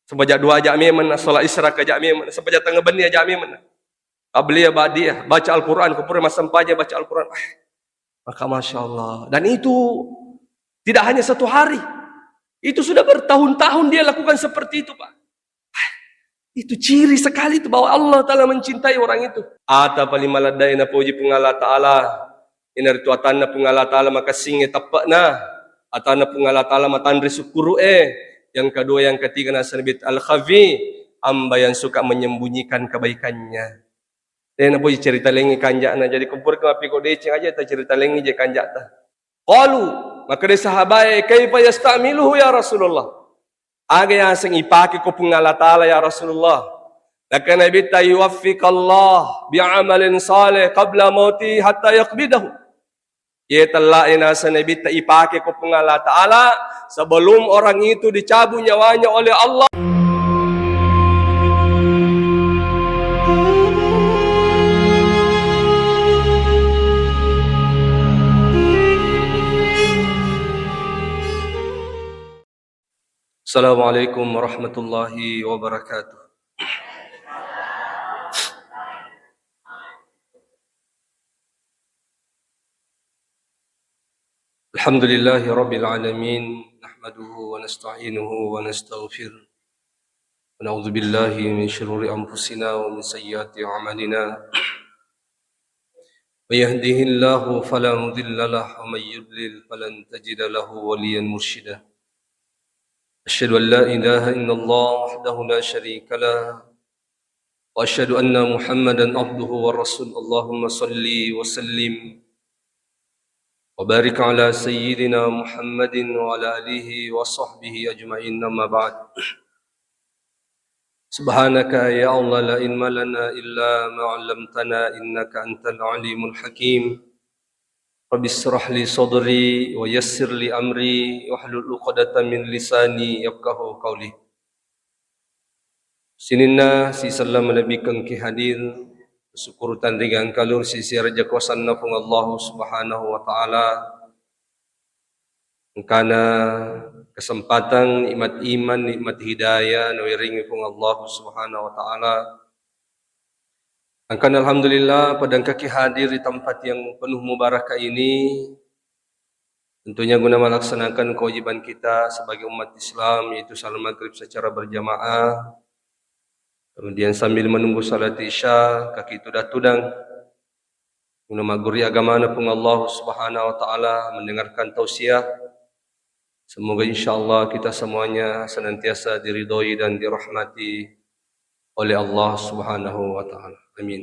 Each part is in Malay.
Sebajak dua ajak memang solat isyraq ajak memang sebajak tengah bani ajak memang. Qabliyah ba'diyah baca Al-Quran kupur masa sampainya baca Al-Quran. Maka Masya Allah. Dan itu tidak hanya satu hari. Itu sudah bertahun-tahun dia lakukan seperti itu, Pak. Itu ciri sekali itu bahwa Allah Ta'ala mencintai orang itu. Ata palimaladaina puji pengala Ta'ala. Inar tu atana pengala Ta'ala maka singe tapakna. Atana pengala Ta'ala matandri sukuru Yang kedua, yang ketiga nasabit al-khafi. Amba yang suka menyembunyikan kebaikannya. Dan puji cerita lengi kanjakna. Jadi kumpul ke api kau decing aja. Tak cerita lengi je kanjak ta. Qalu. Maka dia sahabai. Kaifa yasta'miluhu ya Rasulullah. Aga yang sing ipake ko pengala Ta'ala ya Rasulullah. Laka Nabi ta yuwaffiqallah bi'amalin salih qabla mauti hatta yaqbidahu. Ia telah inasa Nabi ta ipake ko pengala Ta'ala sebelum orang itu dicabut nyawanya oleh Allah. Assalamualaikum warahmatullahi wabarakatuh. Alhamdulillahi rabbil alamin. Nahmaduhu wa nasta'inuhu wa nastaghfir. Wa na'udzu billahi min shururi anfusina wa min sayyiati a'malina. May yahdihillahu fala mudilla lahu wa may yudlil falan tajida lahu waliyan mursyida. أشهد أن لا إله إلا الله وحده لا شريك له وأشهد أن محمدا عبده ورسوله اللهم صل وسلم وبارك على سيدنا محمد وعلى آله وصحبه أجمعين أما بعد سبحانك يا الله لا علم لنا إلا ما علمتنا إنك أنت العليم الحكيم Rabbi israh li sadri wa yassir li amri wahlul 'uqdatam min lisani yafqahu qawli. Sininna si sallam nabi kang ki hadir syukur tandingan kalur si raja kuasan nafung Allah Subhanahu wa taala. Karena kesempatan nikmat iman, nikmat hidayah nawiringi pung Allah Subhanahu wa taala. Angkan alhamdulillah pada kaki hadir di tempat yang penuh mubarakah ini tentunya guna melaksanakan kewajiban kita sebagai umat Islam yaitu salat maghrib secara berjamaah. Kemudian sambil menunggu salat isya kaki itu datudang guna maguri agama pun Allah Subhanahu wa taala mendengarkan tausiah. Semoga insyaallah kita semuanya senantiasa diridhoi dan dirahmati oleh Allah Subhanahu wa taala. Amin.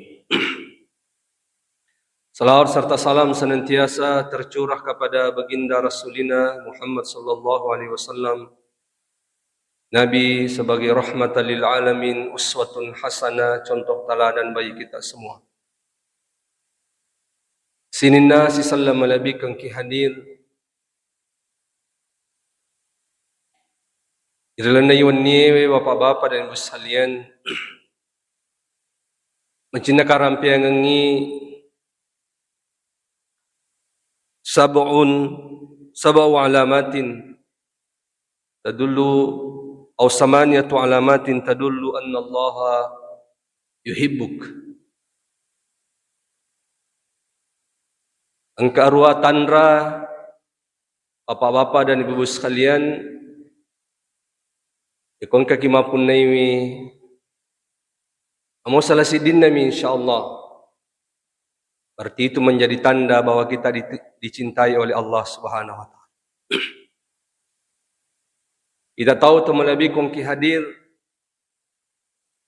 Salawat serta salam senantiasa tercurah kepada baginda Rasulina Muhammad sallallahu alaihi wasallam. Nabi sebagai rahmatan lil alamin, uswatun hasanah, contoh teladan bagi kita semua. Sininna si sallam nabi kang ki hadir. Irlana yunni bapak-bapak dan ibu sekalian. Mencina karampiang ngi sab'u alamatin tadullu aw samaniyatu alamatin tadullu anna Allah yuhibbuk. Angka arwah tandra bapak-bapak dan ibu-ibu sekalian ikon kaki mapun naimi amo salah sidin nami insyaallah. Berarti itu menjadi tanda bahwa kita dicintai oleh Allah Subhanahu wa taala. Kita tahu teman-teman kong ki hadir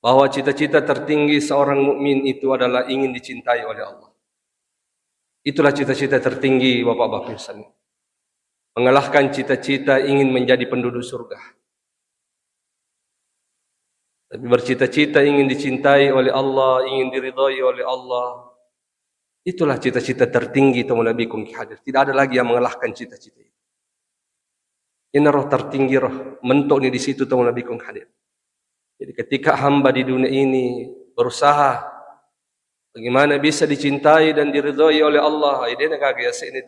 bahwa cita-cita tertinggi seorang mukmin itu adalah ingin dicintai oleh Allah. Itulah cita-cita tertinggi Bapak-bapak sekalian. Mengalahkan cita-cita ingin menjadi penduduk surga. Tapi bercita-cita ingin dicintai oleh Allah, ingin diridhai oleh Allah. Itulah cita-cita tertinggi teman Nabi kong hadir. Tidak ada lagi yang mengalahkan cita-cita itu. Ini roh tertinggi, roh mentok ni di situ teman Nabi kong hadir. Jadi ketika hamba di dunia ini berusaha bagaimana bisa dicintai dan diridhai oleh Allah, dia nak gaya ini.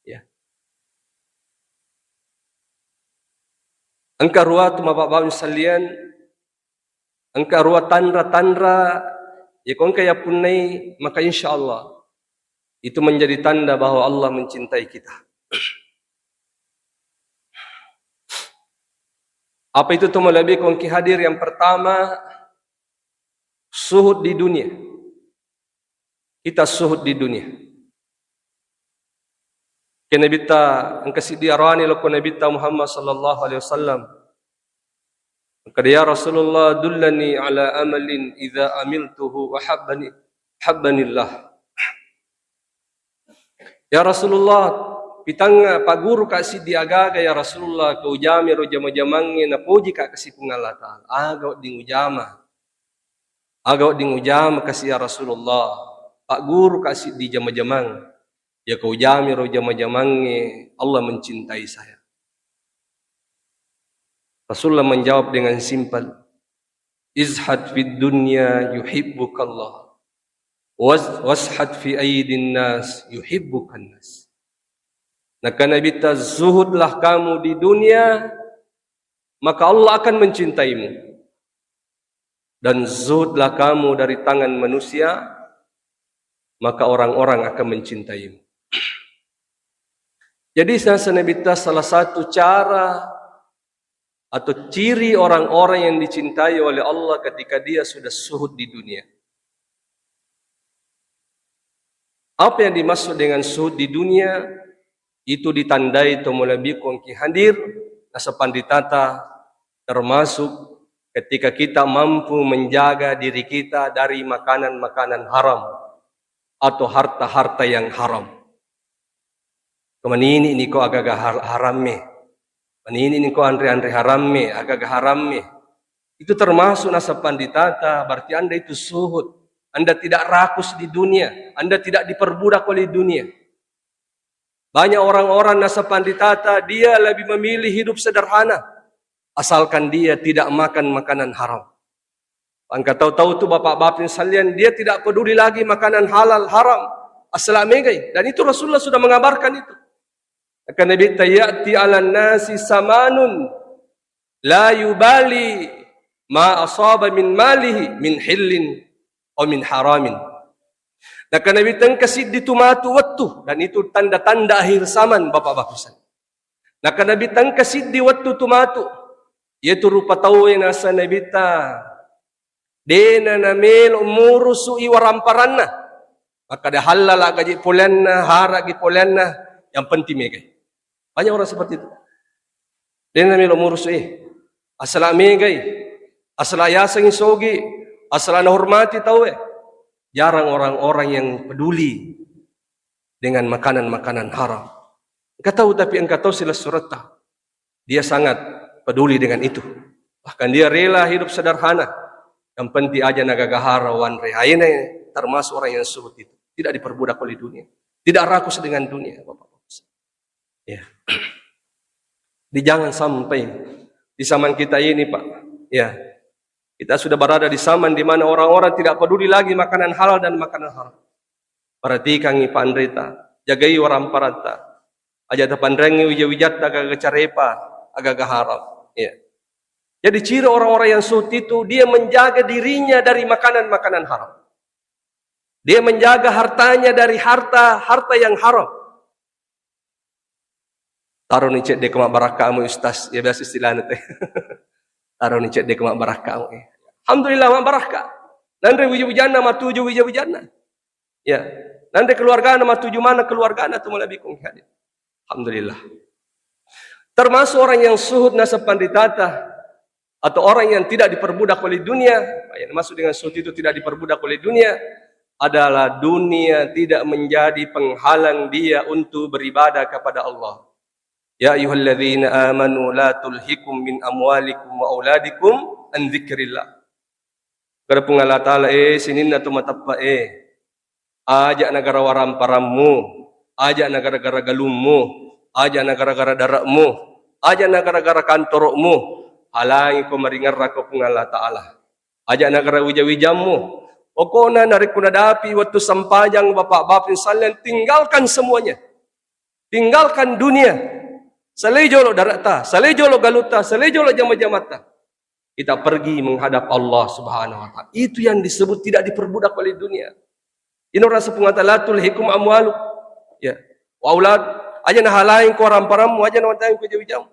Ya. Engkau ruat bapak-bapak sekalian, engkau ruat tandra-tandra, ya kau engkau ya punai, maka insya Allah itu menjadi tanda bahwa Allah mencintai kita. Apa itu tuh lebih kau hadir? Yang pertama, suhud di dunia. Kita suhud di dunia. Kena bita engkau sidiarani lo kena bita Muhammad sallallahu alaihi wasallam. Maka ya Rasulullah dullani ala amalin idza amiltuhu wa habbanillah. Ya Rasulullah, pitanga paguru kasi diagaga ya Rasulullah kau jami ro jama-jamange na puji ka kasi pungala taala. Agaw ding ujama. Agaw ding ujama kasi ya Rasulullah. Pak guru kasi di jama-jamang. Ya kau jami ro jama-jamange Allah mencintai saya. Rasulullah menjawab dengan simpel, izhad fid dunya yuhibbukallah, washad fi aidin nas yuhibbukan nas. Maka Nabi ta zuhudlah kamu di dunia, maka Allah akan mencintaimu. Dan zuhudlah kamu dari tangan manusia, maka orang-orang akan mencintaimu. Jadi Nabi ta salah satu cara atau ciri orang-orang yang dicintai oleh Allah ketika dia sudah zuhud di dunia. Apa yang dimaksud dengan zuhud di dunia? Itu ditandai tomolabi kongki hadir nasapan ditata, termasuk ketika kita mampu menjaga diri kita dari makanan-makanan haram atau harta-harta yang haram. Kemanini ini kok agak haram me. Manini ini kok andre-andre haram me, agak haram me. Itu termasuk nasapan ditata, berarti Anda itu zuhud. Anda tidak rakus di dunia, Anda tidak diperbudak oleh dunia. Banyak orang-orang nasapan ditata, dia lebih memilih hidup sederhana, asalkan dia tidak makan makanan haram. Angka tahu-tahu tu bapak-bapak sekalian, dia tidak peduli lagi makanan halal haram, asal megai. Dan itu Rasulullah sudah mengabarkan itu. Akan Nabi ya'ti 'alan nasi samanun la yubali ma asaba min malihi min hillin aw min haramin. Akan Nabi tengkasid ditumatu wattu, dan itu tanda-tanda akhir zaman bapak-bapak sekalian. Akan Nabi tengkasid di wattu tumatu, yaitu rupa tahu yang nasa Nabi ta dena namil umuru su'i waramparanna. Maka dah halal gaji polanna, hara gaji polanna, yang penting megai. Banyak orang seperti itu. Dena namil umuru su'i. Asal megai, asal ayasang isogi, asal hormati tahu Jarang orang-orang yang peduli dengan makanan-makanan haram. Engkau tahu, tapi engkau tahu sila surata. Dia sangat peduli dengan itu. Bahkan dia rela hidup sederhana. Yang penting aja nagagahara wan rehayana, termasuk orang yang zuhud itu. Tidak diperbudak oleh dunia. Tidak rakus dengan dunia. Ya. Jangan sampai di zaman kita ini, Pak. Ya. Kita sudah berada di zaman di mana orang-orang tidak peduli lagi makanan halal dan makanan haram. Perhatikan Pak Andrita, jagai orang paranta. Aja tapandrengi wijat-wijata agak carepa, agak haram. Ya. Jadi ciri orang-orang yang zuhud itu, dia menjaga dirinya dari makanan-makanan haram. Dia menjaga hartanya dari harta yang haram. Taruh ni cek dek mak barakamu ustaz, ya biasa istilahnya teh. Taruh ni cek dek mak barakamu. Alhamdulillah mak barakah. Nandre wija-wijana matuju wija-wijana. Ya. Nandre keluargana matuju mana keluargana tu malabikum hadir. Alhamdulillah. Termasuk orang yang zuhud nasapan ditata, atau orang yang tidak diperbudak oleh dunia. Yang masuk dengan zuhud itu tidak diperbudak oleh dunia, adalah dunia tidak menjadi penghalang dia untuk beribadah kepada Allah. Ya ayyuhalladzina amanu la tulhikum min amwalikum wa auladikum an dzikrillah. Kada pungala taala sininna tu matappa ajak negara waram paramu, ajak negara-negara galummu, ajak negara-negara darakmu, ajak negara-negara kantorokmu, halangi ko maringarra ko pungala taala. Ajak negara wija-wijamu. Pokoknya narik kunadapi waktu sampajang bapak-bapak sekalian, tinggalkan semuanya. Tinggalkan dunia. salejo lo darata, salejo lo galuta, salejo lo jama-jamata. Kita pergi menghadap Allah Subhanahu wa taala. Itu yang disebut tidak diperbudak oleh dunia. Ini orang sepengata la tulhikum amwalu. Ya. Wa aulad aja nah halain ko ramparam aja nah tayang ko jam.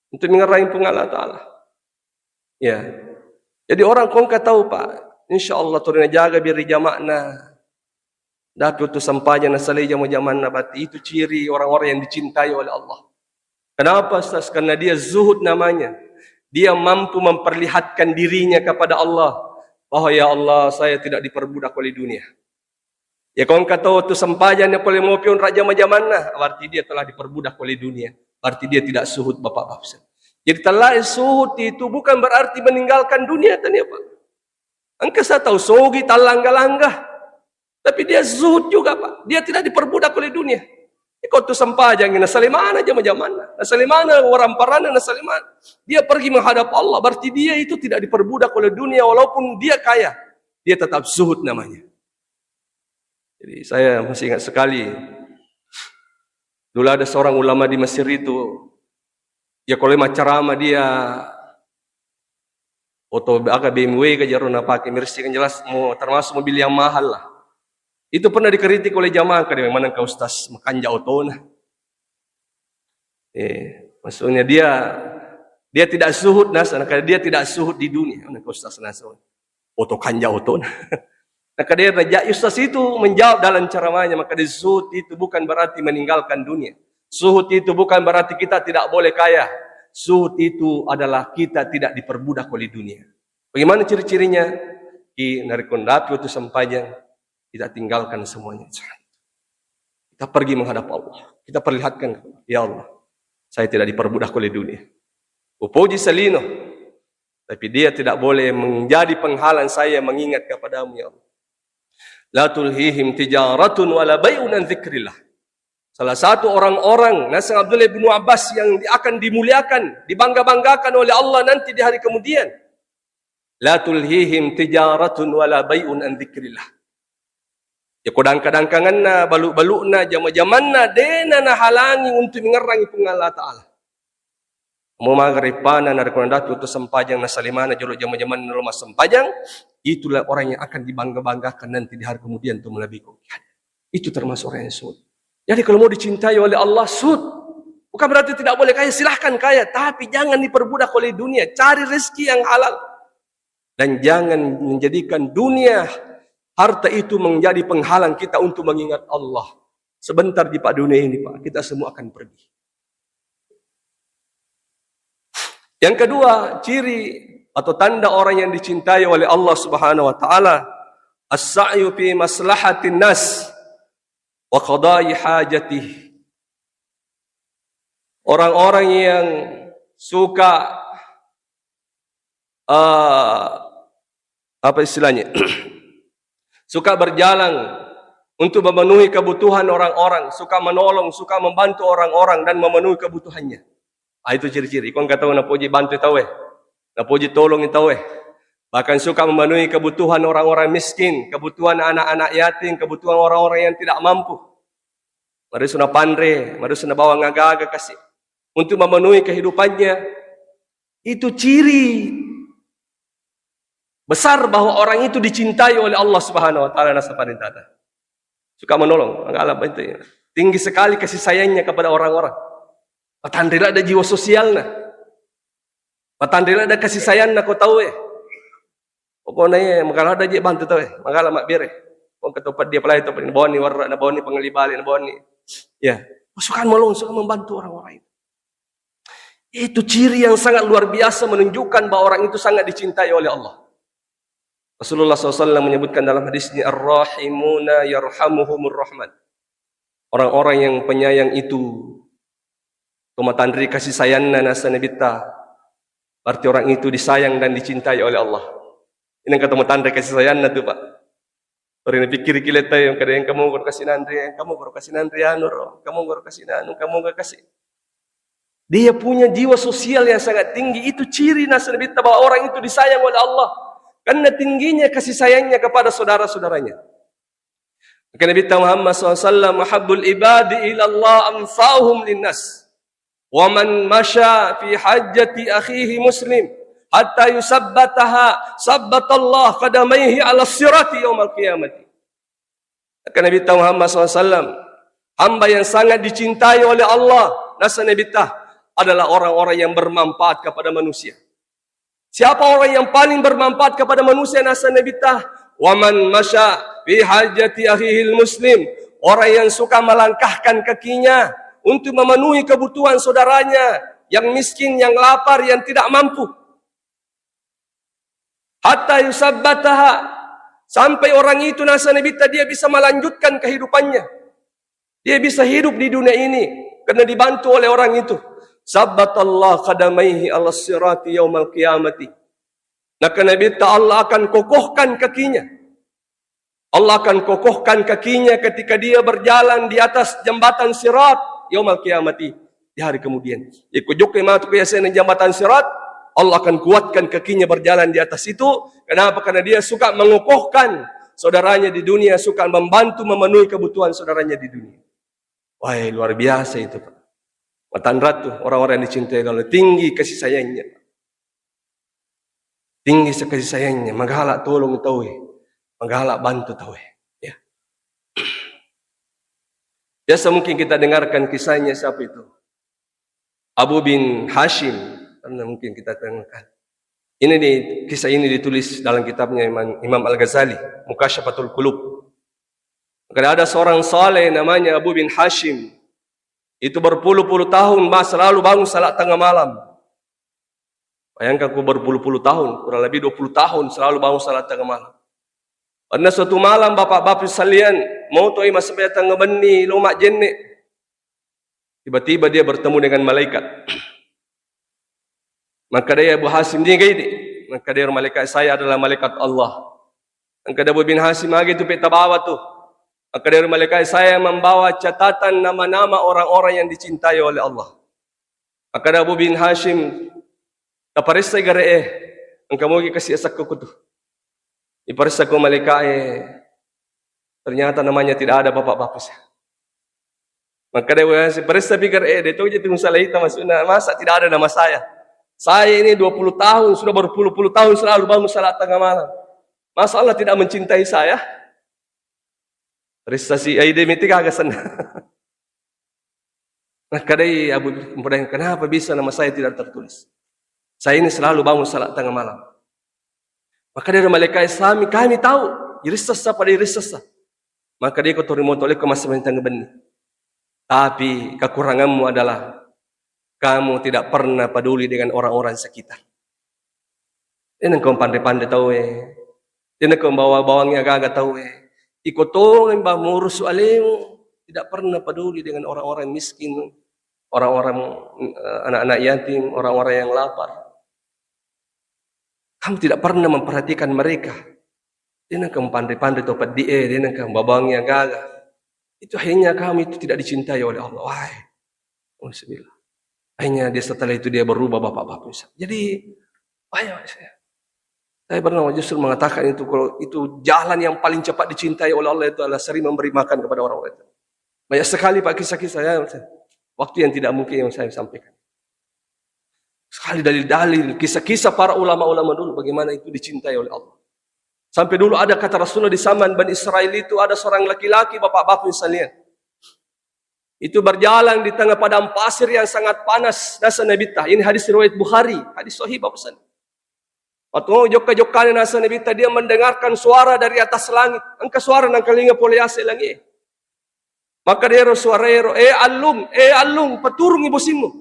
Untuk mengarahin Allah taala. Ya. Jadi orang kong tahu Pak, insyaallah turun jaga biar jamakna. Dapat utus sampainya nasalih jaman-jaman nabati. Itu ciri orang-orang yang dicintai oleh Allah. Kenapa Ustaz? Karena dia zuhud namanya. Dia mampu memperlihatkan dirinya kepada Allah. Bahwa ya Allah, saya tidak diperbudak oleh dunia. Ya kau kata utus sampainya oleh mopion raja majamana. Berarti dia telah diperbudak oleh dunia. Berarti dia tidak zuhud Bapak-Bapak. Jadi telah zuhud itu bukan berarti meninggalkan dunia. Tanya Pak. Angka saya tahu sogi talangga-langga. Tapi dia zuhud juga Pak. Dia tidak diperbudak oleh dunia. Ikut tu sampajang nasalimana aja majamana. Nasalimana orang parana nasalimana. Dia pergi menghadap Allah. Berarti dia itu tidak diperbudak oleh dunia walaupun dia kaya. Dia tetap zuhud namanya. Jadi saya masih ingat sekali. Dulu ada seorang ulama di Mesir itu. Ya kalau macarama dia atau agak BMW ke jaruna pakai Mercy kan jelas mau termasuk mobil yang mahal lah. Itu pernah dikritik oleh jamaah kadang mana kau ustaz makan jauh nah. Maksudnya dia tidak zuhud nas, karena dia tidak zuhud di dunia. Mana kau ustaz nas? Oto kanja oto nah. Maka dia raja ustaz itu menjawab dalam ceramahnya, maka dia zuhud itu bukan berarti meninggalkan dunia. Zuhud itu bukan berarti kita tidak boleh kaya. Zuhud itu adalah kita tidak diperbudak oleh dunia. Bagaimana ciri-cirinya? Ki narikondapi utus sampainya. Kita tinggalkan semuanya. Kita pergi menghadap Allah. Kita perlihatkan, ya Allah, saya tidak diperbudak oleh dunia. Upuji salino. Tapi dia tidak boleh menjadi penghalang saya mengingat kepadamu, ya Allah. La tulhihim tijaratun wala bai'un an dzikrillah. Salah satu orang-orang Nasr Abdullah bin Abbas yang akan dimuliakan, dibangga-banggakan oleh Allah nanti di hari kemudian. La tulhihim tijaratun wala bai'un an dzikrillah. Ya kadang-kadang na baluk-baluk na jama-jaman na dena na halangi untuk mengerangi Allah Ta'ala. Mau magripana na rekomendasi untuk sempajang na salimana jolo jama-jaman na rumah sempajang. Itulah orang yang akan dibangga-banggakan nanti di hari kemudian untuk melebihi kemuliaan. Itu termasuk orang yang sud. Jadi kalau mau dicintai oleh Allah sud. Bukan berarti tidak boleh kaya, silahkan kaya. Tapi jangan diperbudak oleh dunia. Cari rezeki yang halal. Dan jangan menjadikan dunia harta itu menjadi penghalang kita untuk mengingat Allah. Sebentar di Pak dunia ini Pak, kita semua akan pergi. Yang kedua, ciri atau tanda orang yang dicintai oleh Allah Subhanahu wa taala, as-sa'yu fi maslahatin nas wa qada'i hajatih. Orang-orang yang suka apa istilahnya? Suka berjalan untuk memenuhi kebutuhan orang-orang, suka menolong, suka membantu orang-orang dan memenuhi kebutuhannya. Itu ciri-ciri. Kau kata nak puji bantu tahu nak puji tolong tahu Bahkan suka memenuhi kebutuhan orang-orang miskin, kebutuhan anak-anak yatim, kebutuhan orang-orang yang tidak mampu. Mari sudah pandre, mari sudah bawa ngagaga kasih untuk memenuhi kehidupannya. Itu ciri besar bahwa orang itu dicintai oleh Allah Subhanahu wa taala nasa parintata. Suka menolong, enggak itu ya. Tinggi sekali kasih sayangnya kepada orang-orang. Patandrila ada jiwa sosialna. Patandrila ada kasih sayangna kau tahu Pokoknya makalah ada je bantu tahu makalah mak bire. Kau ketupat dia pelai tu boni warna na boni pengelibali na boni. Ya, suka menolong, suka membantu orang-orang itu. Itu ciri yang sangat luar biasa menunjukkan bahwa orang itu sangat dicintai oleh Allah. Rasulullah SAW menyebutkan dalam hadisnya, Ar-Rahimuna yarhamuhumur rahman. Orang-orang yang penyayang itu, tumatandri kasih sayangna nasa nabita. Berarti orang itu disayang dan dicintai oleh Allah. Ini yang kata tumatandri kasih sayangna tu Pak. Orang yang pikir kita yang kadang kamu guru kasih nandri, kamu guru kasih nandri anur, kamu guru kasih nanu, kamu guru kasih. Dia punya jiwa sosial yang sangat tinggi. Itu ciri nasa nabita bahwa orang itu disayang oleh Allah. Karena tingginya kasih sayangnya kepada saudara-saudaranya. Maka Nabi Muhammad SAW, Mahabbul ibadi ilallah anfa'uhum linnas. Wa man masya fi hajjati akhihi muslim hatta yusabbataha sabbatallah qadamaihi ala sirati yaumal qiyamati. Kata Nabi Muhammad SAW, hamba yang sangat dicintai oleh Allah, nasa Nabi adalah orang-orang yang bermanfaat kepada manusia. Siapa orang yang paling bermanfaat kepada manusia, nasa Nabi wa man masya fi hajjati akhihi muslim, orang yang suka melangkahkan kakinya untuk memenuhi kebutuhan saudaranya yang miskin, yang lapar, yang tidak mampu. Hatta yusabbataha, sampai orang itu nasa Nabi dia bisa melanjutkan kehidupannya. Dia bisa hidup di dunia ini karena dibantu oleh orang itu. Sabbatallah qadamaihi ala sirati yaumal qiyamati. Maka Nabi Allah akan kokohkan kakinya. Allah akan kokohkan kakinya ketika dia berjalan di atas jembatan sirat yaumal qiyamati, di hari kemudian. Ikut jokai matu keyasan jembatan sirat, Allah akan kuatkan kakinya berjalan di atas itu. Kenapa? Karena dia suka mengokohkan saudaranya di dunia, suka membantu memenuhi kebutuhan saudaranya di dunia. Wah, luar biasa itu, Pak. Matan ratu, orang-orang yang dicintai oleh tinggi kasih sayangnya. Tinggi kasih sayangnya, maghalak tolong tahu, maghalak bantu tahu. Ya. Biasa mungkin kita dengarkan kisahnya siapa itu? Abu bin Hashim, karena mungkin kita dengarkan. Kisah ini ditulis dalam kitabnya Imam Al-Ghazali, Mukasyafatul Qulub. Karena ada seorang saleh namanya Abu bin Hashim. Itu berpuluh-puluh tahun selalu bangun salat tengah malam. Bayangkan aku berpuluh-puluh tahun, kurang lebih 20 tahun selalu bangun salat tengah malam. Karena suatu malam bapak-bapak sekalian mau tuai masa tengah beni lumak jenek. Tiba-tiba dia bertemu dengan malaikat. Maka dia Abu Hashim dia gini. Maka dia malaikat, saya adalah malaikat Allah. Maka Abu bin Hashim lagi tu peta bawa tu. Maka dari malaikat, saya membawa catatan nama-nama orang-orang yang dicintai oleh Allah. Maka Abu bin Hashim, taparisa gare engkau mau kasih asak ko tu. Iparisa ko malaikat, ternyata namanya tidak ada bapak-bapak saya. Maka dia parisa pikir dia tu je tunggu salah kita maksudnya, masa tidak ada nama saya. Saya ini 20 tahun, sudah berpuluh-puluh tahun selalu bangun salat tengah malam. Masa Allah tidak mencintai saya? Prestasi identik agak senang. Nah, kadai Abu Ibrahim, kenapa bisa nama saya tidak tertulis? Saya ini selalu bangun salat tengah malam. Maka dari malaikat kami tahu, irisasa pada irisasa. Maka dia kotori motor ke masa tengah benih. Tapi kekuranganmu adalah kamu tidak pernah peduli dengan orang-orang sekitar. Ini kau pandai-pandai tahu Ini kau bawa-bawangnya agak tahu Ikutong yang mengurus alimu, tidak pernah peduli dengan orang-orang miskin, orang-orang anak-anak yatim, orang-orang yang lapar. Kamu tidak pernah memperhatikan mereka. Dia nak pandai-pandai topat dia nak babangnya gagah. Itu akhirnya kamu itu tidak dicintai oleh Allah. Wahai, alhamdulillah. Akhirnya dia setelah itu dia berubah bapak-bapak. Jadi, banyak saya. Saya pernah justru mengatakan itu, kalau itu jalan yang paling cepat dicintai oleh Allah itu adalah sering memberi makan kepada orang-orang itu. Banyak sekali Pak kisah-kisah saya, waktu yang tidak mungkin yang saya sampaikan. Sekali dalil-dalil, kisah-kisah para ulama-ulama dulu bagaimana itu dicintai oleh Allah. Sampai dulu ada kata Rasulullah di zaman Bani Israel itu ada seorang laki-laki bapak-bapak sekalian. Itu berjalan di tengah padang pasir yang sangat panas. Nasa Nabitah. Ini hadis riwayat Bukhari, hadis sahih bapak. Waktu joka-jokane nasa Nabi dia mendengarkan suara dari atas langit. Angka suara nang kalinga poliase langi. Maka dia suara alung, paturung ibusimu.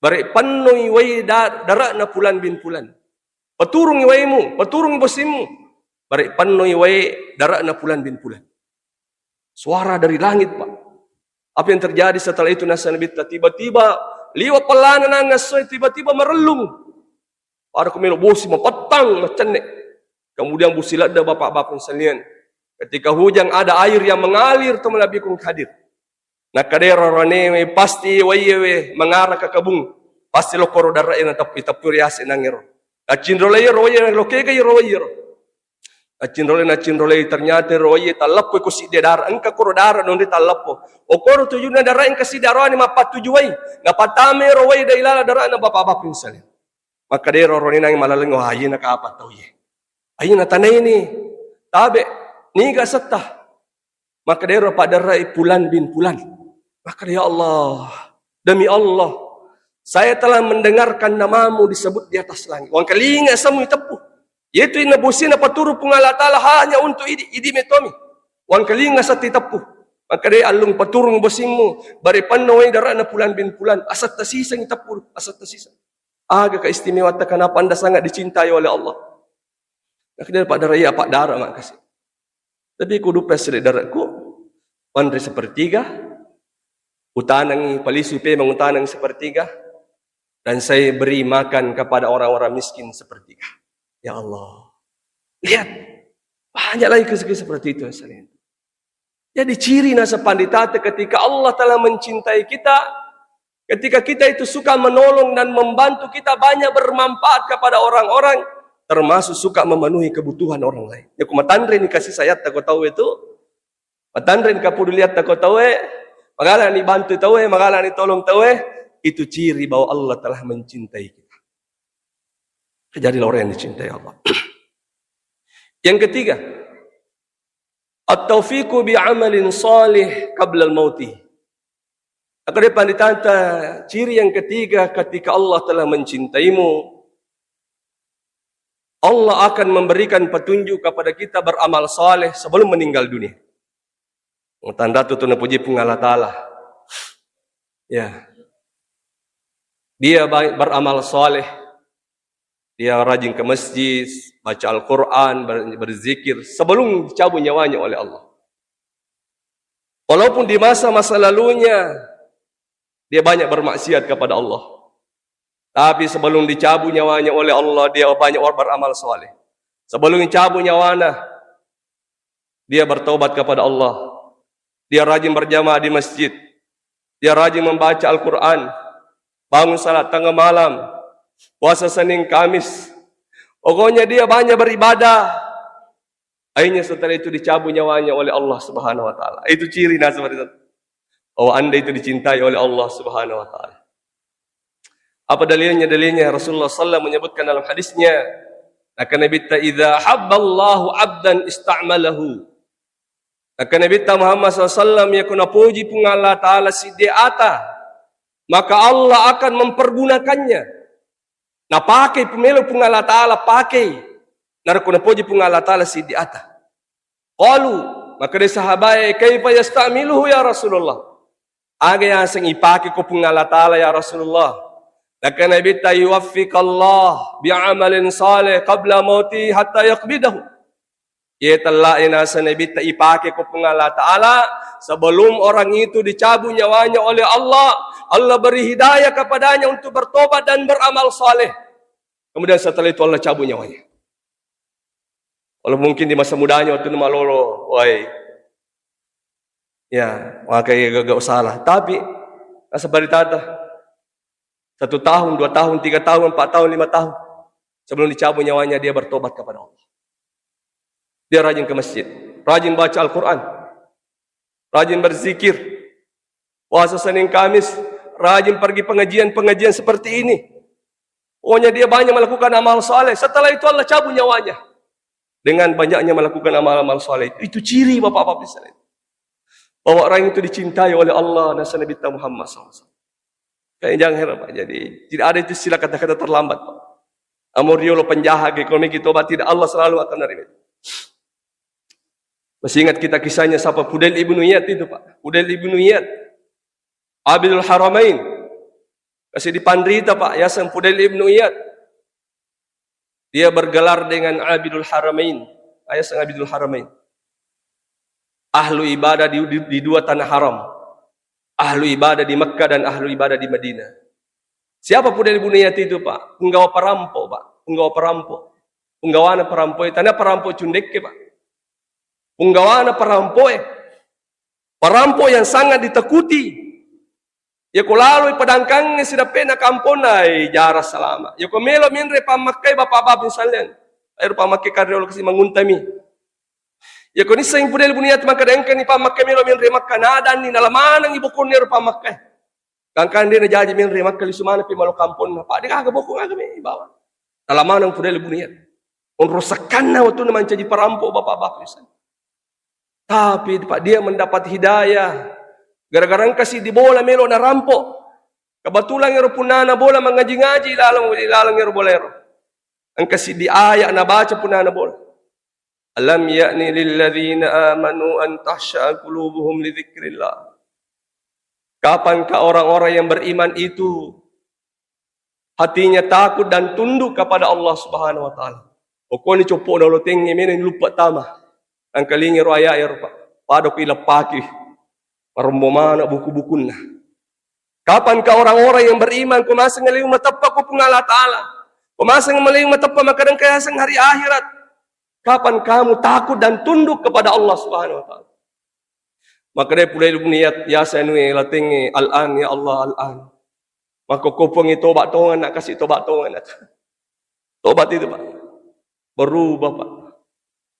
Bari panoi wai darak na pulan bin pulan. Paturung iwaimu, paturung ibusimu. Bari panoi wai darak na pulan bin pulan. Suara dari langit, Pak. Apa yang terjadi setelah itu nasa Nabi tiba-tiba liwa pelana nangas tiba-tiba merelung. Ada kemelo bosi mempetang macam ni. Kemudian busilat dah bapak-bapak sekalian. Ketika hujan ada air yang mengalir tu Nabi kung hadir. Nak kadero rane pasti waye mengarah ke kebun. Pasti lo koro darah yang tapi rias nangiro. Acindro layer waye lo kega waye. na cinrole ternyata roye talapo ko si dara angka ko dara non di talapo o ko tuju na dara ang kasi dara ni mapatujuay na patame roye da ilala dara na bapa pinsal maka dero ro ni nang malalang hayin na kaapat taw ye ayin na tanay ni tabe ni gasata maka dero padarai pulan bin pulan maka ya Allah demi Allah saya telah mendengarkan namamu disebut di atas langit wang kalinga samu itepu yaitu inabusin na paturo pong Allah Ta'ala hanya untuk idi metomi. Wan kalinga sa titapu. Maka day alung paturong bosin mo. Baripan na way dara na pulan bin pulan. Asat tasisang itapu. Asat tasisang. Aga ka istimewa ta kanapa anda sangat dicintai oleh Allah. Nakadara pak daraya pak dara mak kasih. Tapi kudu pesle daraku. Pandre sepertiga. Utanang palisi pe mengutanang sepertiga. Dan saya beri makan kepada orang-orang miskin sepertiga. Ya Allah. Lihat. Banyak lagi kisah-kisah seperti itu. Jadi ciri nasa panditata ketika Allah telah mencintai kita. Ketika kita itu suka menolong dan membantu kita banyak bermanfaat kepada orang-orang. Termasuk suka memenuhi kebutuhan orang lain. Ya kumatandre ni kasih sayat tak kau tahu itu. Matandre ni kapudu lihat tak kau tahu Magalang ni bantu tahu magalang ni tolong tahu Itu ciri bahwa Allah telah mencintai kita. Jadilah orang yang dicintai Allah. Yang ketiga, at-taufiqu bi'amalin salih qabla al-mauti. Akan panditanta, ciri yang ketiga ketika Allah telah mencintaimu, Allah akan memberikan petunjuk kepada kita beramal saleh sebelum meninggal dunia. Tanda tu na puji Allah Ta'ala. Ya. Dia beramal saleh. Dia rajin ke masjid, baca Al-Quran, berzikir sebelum dicabut nyawanya oleh Allah. Walaupun di masa-masa lalunya dia banyak bermaksiat kepada Allah. Tapi sebelum dicabut nyawanya oleh Allah, dia banyak beramal saleh. Sebelum dicabut nyawanya, dia bertaubat kepada Allah. Dia rajin berjamaah di masjid. Dia rajin membaca Al-Quran. Bangun salat tengah malam. Puasa Senin Kamis. Pokoknya dia banyak beribadah. Akhirnya setelah itu dicabut nyawanya oleh Allah Subhanahu wa taala. Itu ciri nah seperti itu. Bahwa Anda itu dicintai oleh Allah Subhanahu wa taala. Apa dalilnya? Dalilnya Rasulullah sallallahu menyebutkan dalam hadisnya, akan Nabi ta idza habballahu 'abdan ista'malahu. Akan Nabi ta Muhammad sallallahu yakuna puji pun Allah taala sidiata, maka Allah akan mempergunakannya. Na pakai pemelu pun Allah Ta'ala pakai. Narakuna puji pun Allah Ta'ala si di atas. Qalu, maka dia sahabat, kaifa yasta'miluhu ya Rasulullah. Aga yang sang ipake ko pun Allah Ta'ala ya Rasulullah. Maka Nabi ta yuwaffiqallah bi'amalin salih qabla mauti hatta yaqbidahu. Ia telah inasa Nabi ta ipake ko pun Allah Ta'ala sebelum orang itu dicabut nyawanya oleh Allah. Allah beri hidayah kepadanya untuk bertobat dan beramal saleh. Kemudian setelah itu Allah cabut nyawanya. Kalau mungkin di masa mudanya waktu itu malolo, woi. Ya, makanya gak salah. Tapi seperti tata 1 tahun, 2 tahun, 3 tahun, 4 tahun, 5 tahun sebelum dicabut nyawanya dia bertobat kepada Allah. Dia rajin ke masjid, rajin baca Al-Quran, rajin berzikir, puasa Senin Kamis, rajin pergi pengajian-pengajian seperti ini. Pokoknya dia banyak melakukan amal saleh. Setelah itu Allah cabut nyawanya. Dengan banyaknya melakukan amal-amal saleh. Itu ciri bapak-bapak sekalian. Bahwa orang itu dicintai oleh Allah dan Nabi Muhammad SAW. Kayaknya jangan heran Pak. Jadi tidak ada itu istilah kata-kata terlambat Pak. Amoriolo penjahat ekonomi kita tidak, Allah selalu akan menerima. Masih ingat kita kisahnya siapa? Fudail ibnu Iyad itu Pak. Fudail ibnu Iyad, Abidul Haramain. Kasih dipanderita Pak, Yasan Fudail ibnu Iyad. Dia bergelar dengan Abidul Haramain. Yasan Abidul Haramain. Ahlu ibadah di 2 tanah haram. Ahlu ibadah di Mekah dan ahlu ibadah di Madinah. Siapa Fudail ibnu Iyad itu Pak? Penggawa perampok Pak. Penggawa perampok. Penggawana perampok. Tanah perampok cundek Pak. Penggawana perampok. Perampok yang sangat ditakuti. Ya ko lalu padangkang sida pena kamponay jara salama. Ya ko melo minre pamakai bapak-bapak misalnya. Air pamakai karyo kasi manguntami. Ya kau ni sayang pudel buniat maka dengkan ni pamakai melo min remakkan adan ni nalamanang ibu kun ni pamakai. Kangkan dia najaji min remakkan li sumana pi malo kampun. Pak dia kagak bokong agak mi bawa. Nalamanang pudel buniat. On rosakanna waktu na menjadi perampok bapak-bapak di sana. Tapi Pak dia mendapat hidayah. Gara-gara kasih di bola melo na rampok. Kebetulan ngero punana bola mengaji-ngaji lalang ngero bolero. Ang kasih di ayat na baca punana bola. Alam ya'ni lilladzina amanu an tahsha'a qulubuhum li dzikrillah. Kapankah orang-orang yang beriman itu hatinya takut dan tunduk kepada Allah Subhanahu wa taala. Pokoknya copo na lo tengi menen lupa tama. Ang kalingi ro aya Pak. Pada ko ilapaki. Parombo mana buku-bukunna. Kapankah orang-orang yang beriman kumasa ngaliung matappa ko pungala taala. Kumasa ngaliung matappa makadang kaya sang hari akhirat. Kapan kamu takut dan tunduk kepada Allah Subhanahu wa taala? Maka dia pulai niat ya sanui latingi al-an ya Allah al-an. Maka kopong itu tobat tongan nak kasih tobat tongan. Tobat itu Pak. Berubah Pak.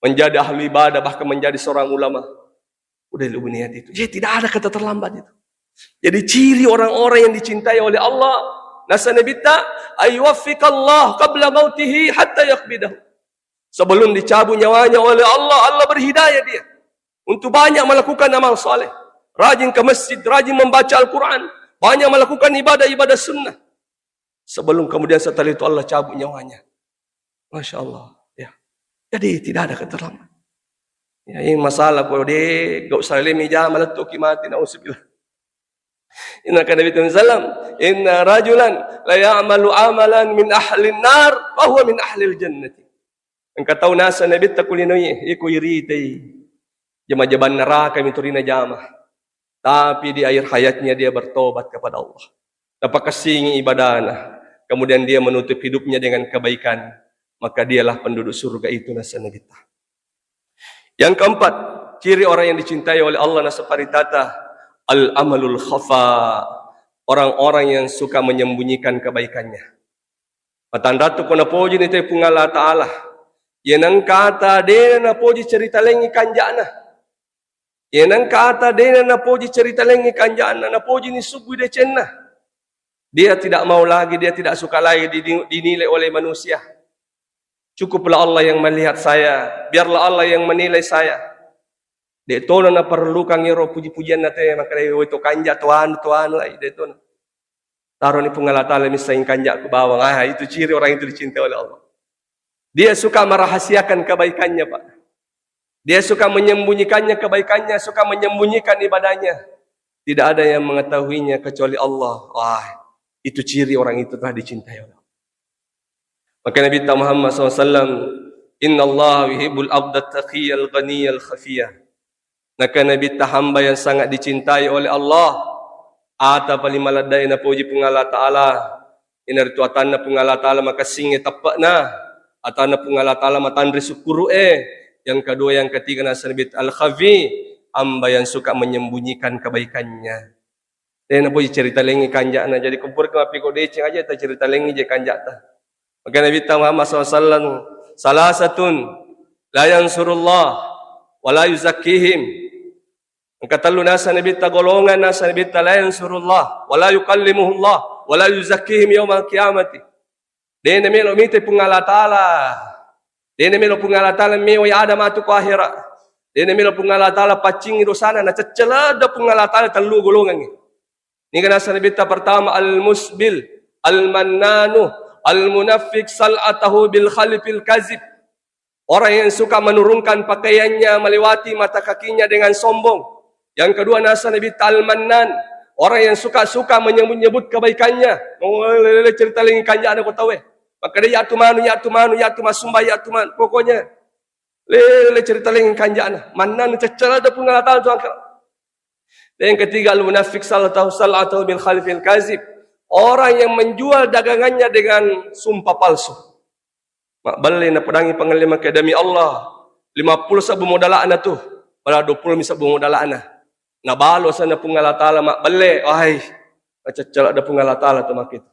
Menjadi ahli ibadah bahkan menjadi seorang ulama. Udah lu niat itu. Jadi tidak ada kata terlambat itu. Jadi ciri orang-orang yang dicintai oleh Allah. Nasa nabita ayyuwaffiqallah qabla mautihi hatta yaqbidahu. Sebelum dicabut nyawanya oleh Allah, Allah berhidayah dia. Untuk banyak melakukan amal soleh. Rajin ke masjid, rajin membaca Al-Quran. Banyak melakukan ibadah-ibadah sunnah. Sebelum kemudian setelah itu Allah cabut nyawanya. Masya Allah. Ya. Jadi tidak ada keterlambat. Ya, ini masalah kalau dia gak usah lemi jam meletup mati na'udzubillah. Inna kana Nabi sallam inna rajulan la ya'malu amalan min ahli an-nar wa huwa min ahli al-jannati. Engkau tahu nasa Nabi takulinoi iku iritai. Jama-jaban neraka miturina jama. Tapi di akhir hayatnya dia bertobat kepada Allah. Dapat kesingi ibadahnya. Kemudian dia menutup hidupnya dengan kebaikan. Maka dialah penduduk surga itu nasa Nabi. Yang keempat, ciri orang yang dicintai oleh Allah nasa paritata. Al-amalul khafa. Orang-orang yang suka menyembunyikan kebaikannya. Matanda tu kona poji ni te pungala ta'ala. Yenang kata dia na poji cerita lengi kanjana. Yenang kata dia na poji cerita lengi kanjana. Na poji ni subuh de cenna. Dia tidak mau lagi, dia tidak suka lagi dinilai oleh manusia. Cukuplah Allah yang melihat saya. Biarlah Allah yang menilai saya. Dia tono na perlu kang ngiro puji-pujian na te. Maka dia itu kanja tuan lah. Dia tono. Taruh ni pungalatala misalnya kanja ke bawah. Itu ciri orang itu dicintai oleh Allah. Dia suka merahasiakan kebaikannya Pak. Dia suka menyembunyikannya kebaikannya, suka menyembunyikan ibadahnya. Tidak ada yang mengetahuinya kecuali Allah. Wah, itu ciri orang itu telah dicintai oleh Allah. Maka Nabi Muhammad SAW, Inna Allah yuhibbul abda taqiyal ghaniyal khafiyah. Maka Nabi hamba yang sangat dicintai oleh Allah. Ata palimaladai na puji pungala ta'ala. Inarituatan na pungala ta'ala maka singi tapak na. Atana pungala ta'ala matandri sukuru Yang kedua, yang ketiga nasabit al-khafi. Hamba yang suka menyembunyikan kebaikannya. Dan apa cerita lengi kanjak na. Jadi kumpul ke mapi kodecing aja. Ta cerita lengi je kanjak ta. Maka Nabi Muhammad SAW. Salah satun. La yansurullah. Wa la yuzakkihim. Katalu nasa Nabi ta golongan. Nasa Nabi ta la yansurullah. Wa la yukallimuhullah. Wa la yuzakkihim yawmal qiyamati. Dia melo mite pungalatala. Dia melo pungalatala mewa ada matu ko akhirat. Dia melo pungalatala pacing do sana na cecela da pungalatala telu golongan ni. Ni kana sanabita pertama al-musbil, al-mannanu, al-munafiq sal'atahu bil khalifil kazib. Orang yang suka menurunkan pakaiannya melewati mata kakinya dengan sombong. Yang kedua nasa nabita al-mannan. Orang yang suka-suka menyebut kebaikannya. Lele cerita lagi kanjak ada kau tahu Maka dia yatu manu, sumbah yatu man. Pokoknya lele cerita lagi kanjak Mannan cecala ada pengalaman tu angkat. Dan yang ketiga al-munafiq sal'atahu bil khalifil kazib. Orang yang menjual dagangannya dengan sumpah palsu. Mak beli na pedangi panglima ke demi Allah. 50 sabu modalaan tu. Pada 20 sabu modalaan. Na balo sana pungalatala mak beli. Wahai. Cecala ada pungalatala tu mak itu.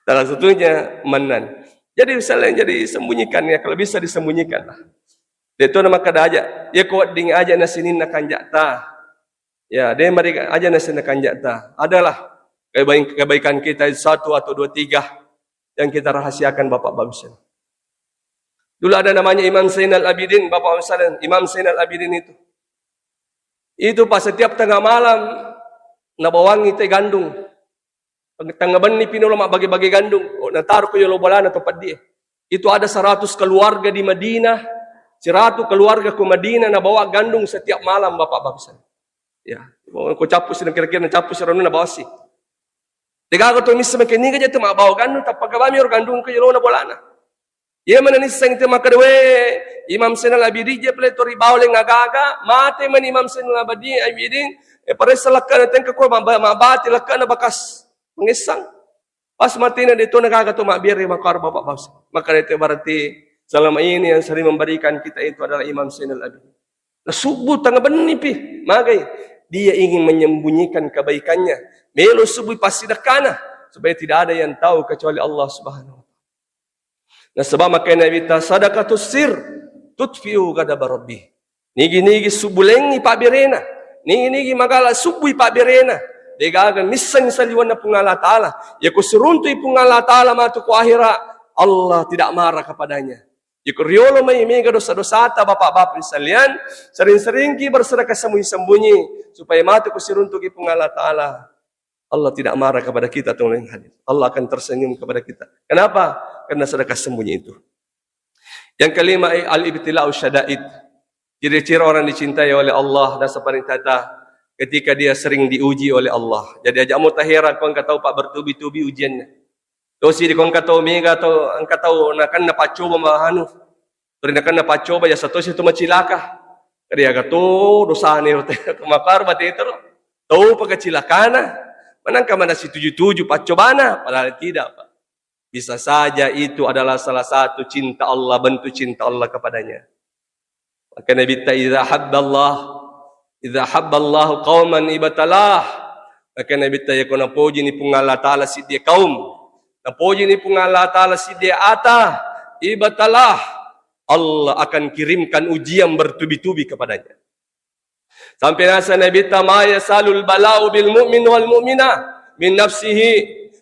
Salah satunya Mannan. Jadi misalnya jadi sembunyikan ya, kalau bisa disembunyikan lah. Dia tu nama kada aja. Dia kuat ding aja na sinin na kanjata. Ya, dia mari aja na sinin na kanjata. Adalah kebaikan kita 1 atau 2, 3 yang kita rahasiakan Bapak Bagus. Dulu ada namanya Imam Zainal Abidin, Bapak Ustaz, Imam Zainal Abidin itu. Itu pas setiap tengah malam nabawangi teh gandung. Tengah bani pinulama bagi-bagi gandung. Oh, nataruh ke yolobolana tempat dia. Itu ada 100 keluarga di Madinah. 100 keluarga ke Madinah nabawa gandung setiap malam Bapak Bagus. Ya, ko capus na kira-kira na capus ron na bawa si. Tiga ko to mismo kini ka jeta mabaw gandung tapag kami or gandung ko yolo na bolana. Ye mananis sang te makadwe Imam Zainal Abidin je ple to ribaw leng agaga mate man Imam Zainal Abidin pare salakka na tengka ko mabati lakka na bakas mengisang. Pas mati na dito nagagato mabiri makar Bapak Bagus. Maka itu berarti selama ini yang sering memberikan kita itu adalah Imam Zainal Abidin. Nasubuh tangga bani pi magay dia ingin menyembunyikan kebaikannya. Melo subuh pasti dakana supaya tidak ada yang tahu kecuali Allah Subhanahu wa taala. Nah sebab makanya Nabi ta sadaqatus sir tutfiu ghadab rabbih. Nigi subulengi pabirena. Nigi magala subuh pabirena. Degaga misan saliwan na pungala taala. Ya kusuruntu pungala taala matu ko akhira Allah tidak marah kepadanya. Ikuriolo may mega dosa-dosa ta Bapak-bapak sekalian, sering-sering ki bersedekah sembunyi-sembunyi supaya mati ku siruntuki pengala taala. Allah tidak marah kepada kita tolong hadis. Allah akan tersenyum kepada kita. Kenapa? Karena sedekah sembunyi itu. Yang kelima al-ibtila'u syada'id. Ciri-ciri orang dicintai oleh Allah dan sepaling tata ketika dia sering diuji oleh Allah. Jadi ajak mutahira kau tahu Pak bertubi-tubi ujiannya. Dosi di kong katau mega atau angkat tahu nakan napacoba mahanu, terinakan napacoba ya satu situ macilaka, kaya gato dosa ni rote kemakar bati itu, tahu pagkacilakana, manangka mana si 77 pacobana, padahal tidak Pak. Bisa saja itu adalah salah satu cinta Allah, bentuk cinta Allah kepadanya. Maka Nabi ta idza habballahu qauman ibtalah, maka Nabi ta yakuna puji ni pungala taala si dia kaum. Napoji ni pungala taala si dia ata ibatalah Allah akan kirimkan ujian bertubi-tubi kepadanya. Sampai nasa Nabi tamaya salul bala'u bil mu'min wal mu'minah min nafsihi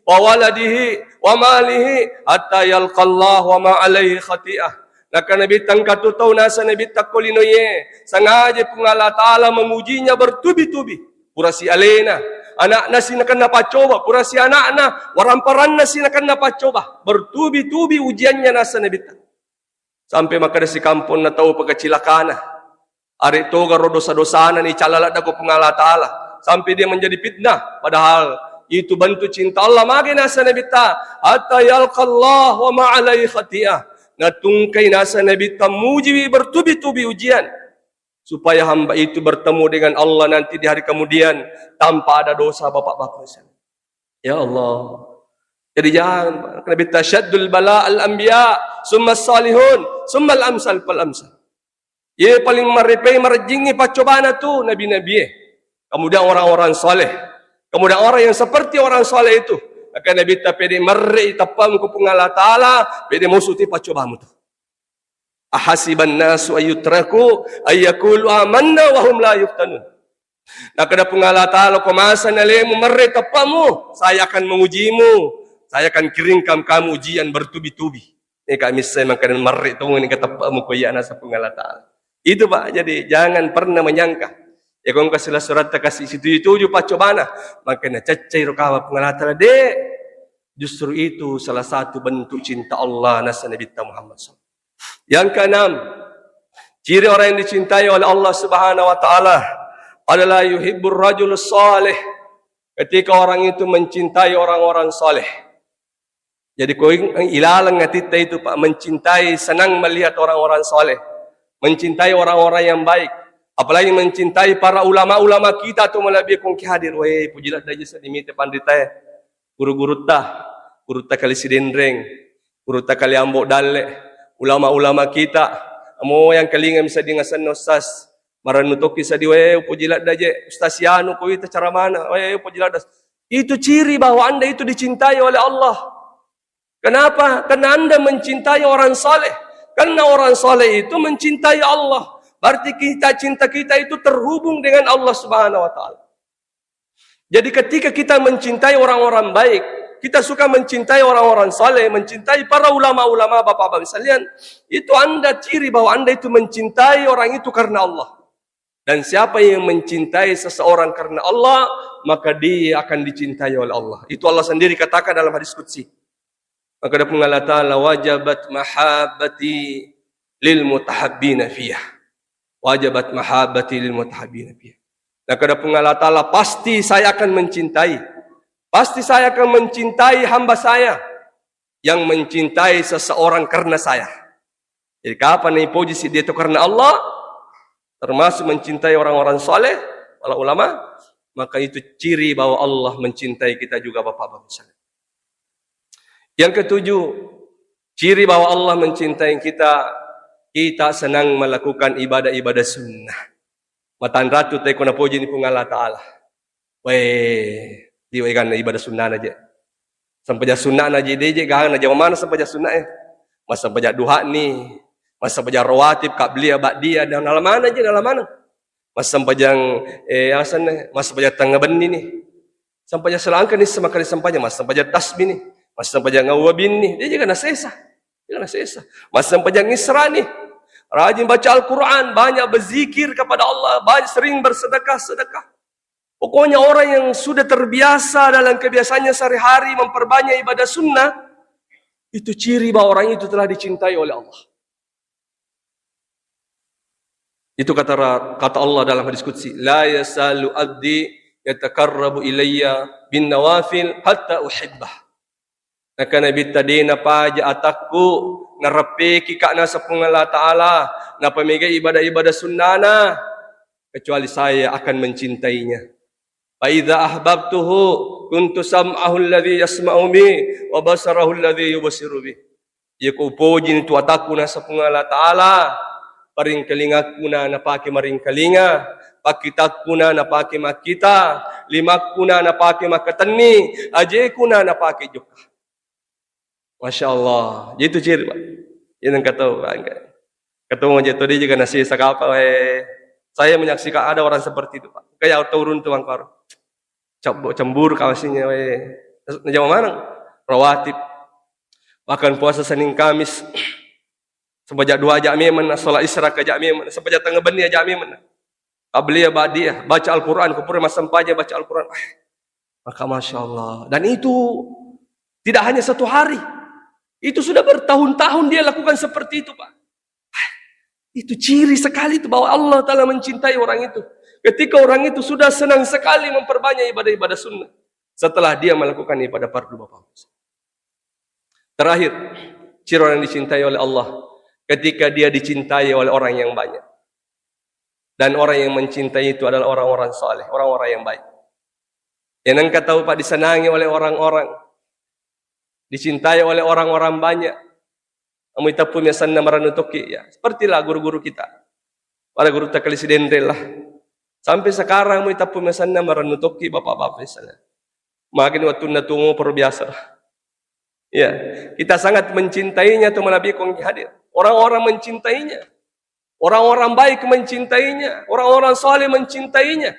wa waladihi wa malihi hatta yalqallah wa ma alaihi khati'ah. Naka Nabi tangkatu tau nasa Nabi takulinoye sengaja pungala taala mengujinya bertubi-tubi. Purasi alena anak na sinakan napacoba, kurasi anak na, waramparan na sinakan napacoba. Bertubi-tubi ujiannya nasa nabita. Sampai maka si kampung na tahu pagkacilakana. Ari toga ro dosa-dosana ni calala dago pengala taala. Sampai dia menjadi fitnah. Padahal itu bentuk cinta Allah. Magi nasa nabita. Hatta yalqallah wa ma'alai khati'ah. Natungkay nasa nabita mujiwi bertubi-tubi ujian. Supaya hamba itu bertemu dengan Allah nanti di hari kemudian tanpa ada dosa Bapak-bapak. Ya Allah. Jadi jangan Nabi tasyaddul bala al-anbiya, summa salihun, summa al-amsal fal amsal. Ye paling maripay marjingi pacobana tu nabi-nabi. Kemudian orang-orang saleh. Kemudian orang yang seperti orang saleh itu. Maka Nabi ta pede marri tapam ku pungala taala, pede musuti pacobamu tu. Ahasiban nasu ayyutraku ayyakulu amanna wa hum la yuftanun. Nak ada pengala taala komasa nalemu merre tapamu, saya akan mengujimu, saya akan kirimkan kamu ujian bertubi-tubi. Ini kami saya makan merre tu ini katapamu ko ya nasa pengala taala. Itu Pak, jadi jangan pernah menyangka. Ya kau kasihlah surat kasih situ tujuh pacobana, makanya cacai rokawa pengala taala dek. Justru itu salah satu bentuk cinta Allah nasa Nabi Muhammad SAW. Yang keenam, ciri orang yang dicintai oleh Allah Subhanahu wa taala adalah yuhibbur rajulus salih. Ketika orang itu mencintai orang-orang saleh. Jadi kau ilalang ngatita itu Pak, mencintai, senang melihat orang-orang saleh. Mencintai orang-orang yang baik. Apalagi mencintai para ulama-ulama kita tu melebih kong hadir. Weh, pujilah daja sedimite pandita. Guru-guru ta kali sidendreng, guru ta kali ambok dalle. Ulama-ulama kita, amo yang kalingam sa dingasan no sas, maranutoki sa diwe, upujilat daje, ustasiano ko ito cara mana, upujilat das. Itu ciri bahwa anda itu dicintai oleh Allah. Kenapa? Karena anda mencintai orang saleh. Karena orang soleh itu mencintai Allah. Berarti cinta kita itu terhubung dengan Allah Subhanahu wa Ta'ala. Jadi ketika kita mencintai orang-orang baik, kita suka mencintai orang-orang saleh, mencintai para ulama-ulama, bapak-bapak sekalian, itu anda ciri bahwa anda itu mencintai orang itu karena Allah. Dan siapa yang mencintai seseorang karena Allah, maka dia akan dicintai oleh Allah. Itu Allah sendiri katakan dalam hadis qudsi. Maka ada Allah Ta'ala, wajabat mahabbati lil mutahabbina fiyah. Wajabat mahabbati lil mutahabbina fiyah. Dan kata Allah Ta'ala, pasti saya akan mencintai. Pasti saya akan mencintai hamba saya yang mencintai seseorang karena saya. Jadi kapan nih posisi dia itu karena Allah, termasuk mencintai orang-orang soleh, para ulama, maka itu ciri bahwa Allah mencintai kita juga bapak-bapak sekalian. Yang ketujuh, ciri bahwa Allah mencintai kita, kita senang melakukan ibadah-ibadah sunnah. Matan ratu tayo ko na po dyan kung Allah Ta'ala. Weh, di kan ibadah sunnah na dyan. Sampaja sunnah na dyan, gahan na dyan, mana sampaja sunnah eh. Mas sampaja duha ni, mas sampaja rawatib, kabliya, ba'diya, dan alamana dyan, alamana. Mas sampajang, asan eh, mas sampaja tangaban ni. Sampaja selangkan ni, samakali sampaja, mas sampaja tasbih ni, mas sampaja ngawabin ni, dia juga nasesa. Dia nasesa. Mas sampaja ngisra ni. Rajin baca Al-Quran, banyak berzikir kepada Allah, banyak sering bersedekah-sedekah. Pokoknya orang yang sudah terbiasa dalam kebiasaannya sehari-hari memperbanyak ibadah sunnah, itu ciri bahwa orang itu telah dicintai oleh Allah. Itu kata Allah dalam hadis qudsi, la yasalu abdi yatakarrabu ilayya bin nawafil hatta uhibbah. Naka nabi tadi na paja atakku narapi kika na sa Allah Ta'ala na pamigay ibadah-ibadah sunnana kecuali saya akan mencintainya. Fa idza ahbabtuhu kuntu sam'ahu alladhi yasma'u bi wa basarahu alladhi yubsiru bi. Iku pujin tu atakku na sa Allah Ta'ala, paring kalingaku na napaki maring kalinga, pakitakku na napaki makita, limakku na napaki makatani, ajeku na napaki juga. Masya Allah, itu ciri Pak. Yang kata ketemu aja tadi juga nasi sakapa. Saya menyaksikan ada orang seperti itu Pak. Kayak turun tuh angkor, cemburu kawasinya. Jauh mana? Rawatib. Bahkan puasa Senin Kamis. Sempajak dua jam mana, sholat isra ke jam mana, sempajak tengah beni jam mana. Qabliyah ba'diyah, baca Al-Quran, kupur masam paja baca Al-Quran. Maka Masya Allah. Dan itu tidak hanya satu hari. Itu sudah bertahun-tahun dia lakukan seperti itu Pak. Itu ciri sekali itu bahwa Allah Ta'ala mencintai orang itu. Ketika orang itu sudah senang sekali memperbanyak ibadah-ibadah sunnah. Setelah dia melakukan ibadah fardu Bapak. Terakhir, ciri orang yang dicintai oleh Allah. Ketika dia dicintai oleh orang yang banyak. Dan orang yang mencintai itu adalah orang-orang saleh, orang-orang yang baik. Yang engkau tahu Pak, disenangi oleh orang-orang. Dicintai oleh orang-orang banyak. Amu ita punya sanna maranutoki ya. Sepertilah guru-guru kita. Para guru takalisidente lah. Sampai sekarang amu ita punya sanna maranutoki bapak-bapak misalnya. Makin waktu natungo perbiasa. Ya, kita sangat mencintainya tuh Nabi kong hadir. Orang-orang mencintainya. Orang-orang baik mencintainya. Orang-orang saleh mencintainya.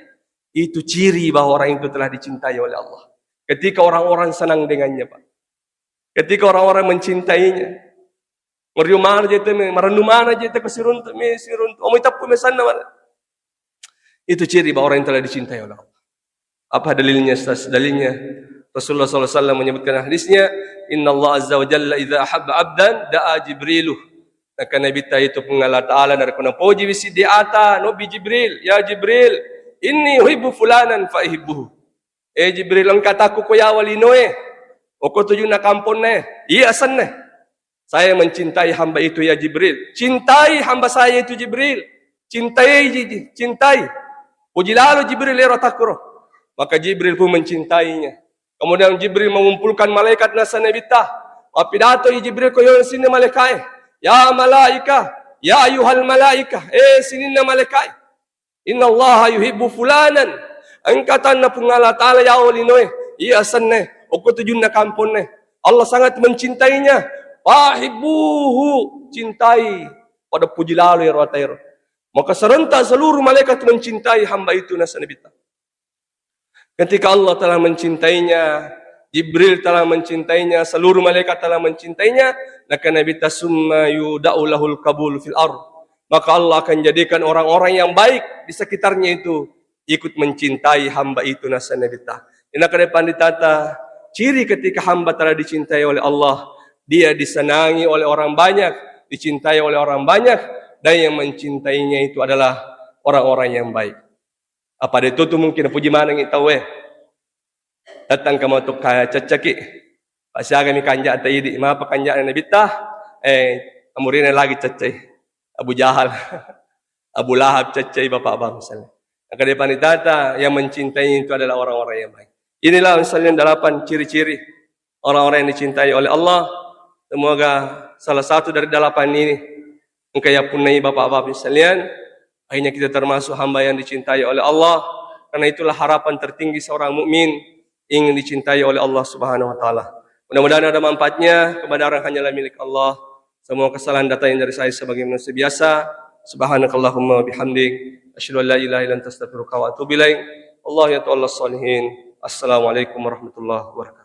Itu ciri bahwa orang itu telah dicintai oleh Allah. Ketika orang-orang senang dengannya Pak. Ketika orang-orang mencintainya, meriumana aja itu, merenumana aja itu kesiruntu, omo itapu mesan nama. Itu ciri bahwa orang yang telah dicintai oleh Allah. Apa dalilnya? Dalilnya Rasulullah SAW menyebutkan hadisnya, Inna Allah Azza wa Jalla idza ahabba abdan da'a Jibriluh. Maka Nabi itu Allah Ta'ala dari kuna poji wisi diata Nabi Jibril, ya Jibril, inni uhibbu fulanan fa uhibbuhu. Jibril ang kataku ko ya walinoe. Oko tujuh na kampon na iya asan na. Saya mencintai hamba itu ya Jibril. Cintai hamba saya itu Jibril. Cintai. Puji lalu Jibril ya rotakuro. Maka Jibril pun mencintainya. Kemudian Jibril mengumpulkan malaikat nasa nabitah. Wapidato ya Jibril ko yun sini malaikai. Ya malaika. Ya ayuhal malaika. Sini na malaikai. Inna Allah yuhibbu fulanan. Angkatan na pungala ta'ala ya walinoy. Iya asan na. Oko tujuh na kampon na. Allah sangat mencintainya. Fahibbuhu, cintai. Pada puji lalu ya rotair. Maka serentak seluruh malaikat mencintai hamba itu nasa Nabi. Ketika Allah telah mencintainya, Jibril telah mencintainya, seluruh malaikat telah mencintainya, maka Nabi tasumma yuda'u lahul qabul fil ard. Maka Allah akan jadikan orang-orang yang baik di sekitarnya itu ikut mencintai hamba itu nasa Nabi. Ini akan ditata ciri ketika hamba telah dicintai oleh Allah, dia disenangi oleh orang banyak, dicintai oleh orang banyak, dan yang mencintainya itu adalah orang-orang yang baik. Apa itu tu mungkin puji mana ngi tahu datang kamu tu kaya cacaki pasal kami kanjak tadi ma apa kanjak Nabi tah amurina lagi cacai Abu Jahal Abu Lahab cacai bapak misalnya. Maka depan ditata yang mencintai itu adalah orang-orang yang baik. Inilah misalnya 8 ciri-ciri orang-orang yang dicintai oleh Allah. Semoga salah satu dari 8 ini engkau ya punai bapak-bapak sekalian, akhirnya kita termasuk hamba yang dicintai oleh Allah. Karena itulah harapan tertinggi seorang mukmin, ingin dicintai oleh Allah Subhanahu wa taala. Mudah-mudahan ada manfaatnya. Kebenaran hanyalah milik Allah. Semua kesalahan datang dari saya sebagai manusia biasa. Subhanakallahumma bihamdik, asyhadu an la ilaha illa anta astaghfiruka wa atubu ilaik. Allah ya ta'ala salihin. Assalamualaikum warahmatullahi wabarakatuh.